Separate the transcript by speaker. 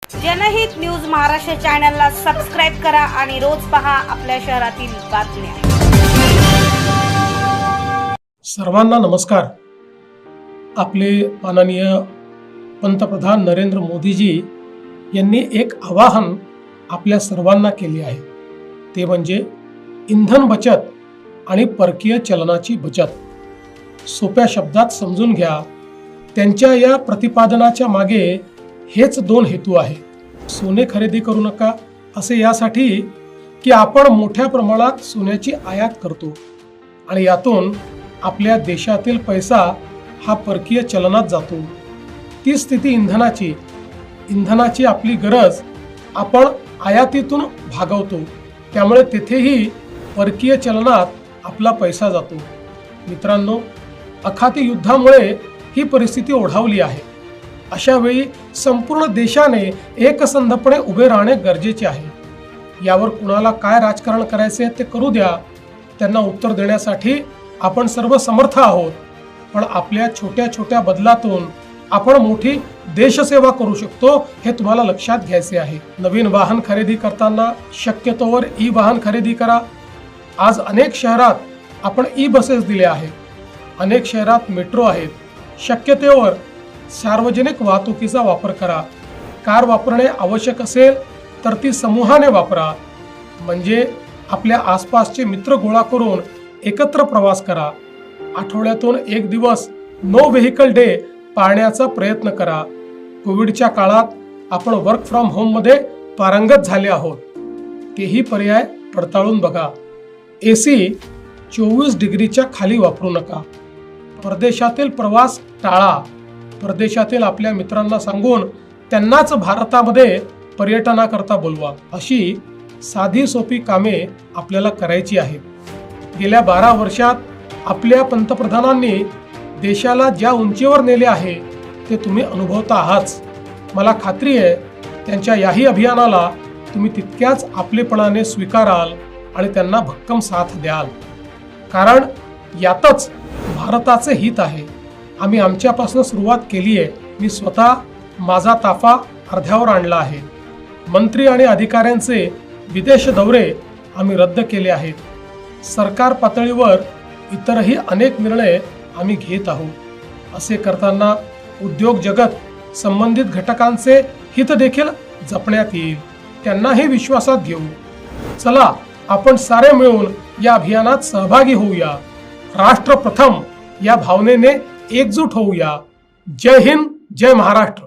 Speaker 1: जनहित न्यूज महाराष्ट्र चॅनलला सबस्क्राइब करा आणि रोज पहा आपल्या शहरातील बातम्या।
Speaker 2: सर्वांना नमस्कार। आपले माननीय पंतप्रधान नरेंद्र मोदीजी यांनी एक आवाहन आपल्या सर्वांना केले आहे, ते म्हणजे इंधन बचत आणि परकीय चलनाची बचत। सोप्या शब्दात समजून घ्या, त्यांच्या या प्रतिपादनाच्या मागे हेच दोन हेतू आहे। सोने खरेदी करू नका असे यासाठी की आपण मोठ्या प्रमाणात सोन्याची आयात करतो आणि यातून आपल्या देशातील पैसा हा परकीय चलनात जातो। ती स्थिती इंधनाची आपली गरज आपण आयातीतून भागवतो, त्यामुळे तेथेही परकीय चलनात आपला पैसा जातो। मित्रांनो, अखाती युद्धामुळे ही परिस्थिती ओढावली आहे। अशा वेळी संपूर्ण देशाने एकसंधपणे उभे राहणे गरजेचे आहे। यावर कुणाला काय राजकारण करायचे ते करू द्या, त्यांना उत्तर देण्यासाठी आपण सर्व समर्थ आहोत। पण आपल्या छोट्या छोट्या बदलातून आपण मोठी देशसेवा करू शकतो, हे तुम्हाला लक्षात घ्यायचे आहे। नवीन वाहन खरेदी करताना शक्यतोवर ई वाहन खरेदी करा। आज अनेक शहरात आपण ई बसेस दिल्या आहेत, अनेक शहरात मेट्रो आहेत। शक्यतेवर सार्वजनिक वाहतुकीचा वापर करा। कार वापरणे आवश्यक असेल तर ती समूहाने वापरा, म्हणजे आपल्या आसपासचे मित्र गोळा करून एकत्र प्रवास करा। आठवड्यातून एक दिवस नो व्हेकल डे पाळण्याचा प्रयत्न करा। कोविडच्या काळात आपण वर्क फ्रॉम होम मध्ये पारंगत झाले आहोत, तेही पर्याय पडताळून बघा। एसी 24 डिग्रीच्या खाली वापरू नका। परदेशातील प्रवास टाळा। परदेशातील आपल्या मित्रांना सांगून त्यांनाच भारतामध्ये पर्यटनाकरता बोलवा। अशी साधी सोपी कामे आपल्याला करायची आहेत। गेल्या 12 वर्षात आपल्या पंतप्रधानांनी देशाला ज्या उंचीवर नेले आहे ते तुम्ही अनुभवता आहात। मला खात्री आहे त्यांच्या याही अभियानाला तुम्ही तितक्याच आपलेपणाने स्वीकाराल आणि त्यांना भक्कम साथ द्याल, कारण यातच भारताचे हित आहे। आम्ही आमच्यापासून सुरुवात केली आहे। मी स्वतः माझा ताफा अर्ध्यावर आणला आहे। मंत्री आणि अधिकाऱ्यांचे विदेश दौरे आम्ही रद्द केले आहेत। सरकार पातळीवर इतरही अनेक निर्णय आम्ही घेत आहोत। असे करताना उद्योग जगत संबंधित घटकांचे हित देखील जपण्यात येईल, त्यांनाही विश्वासात घेऊ। चला, आपण सारे मिळून या अभियानात सहभागी होऊया। राष्ट्र प्रथम या भावनेने एकजूट होऊया। जय हिंद, जय महाराष्ट्र।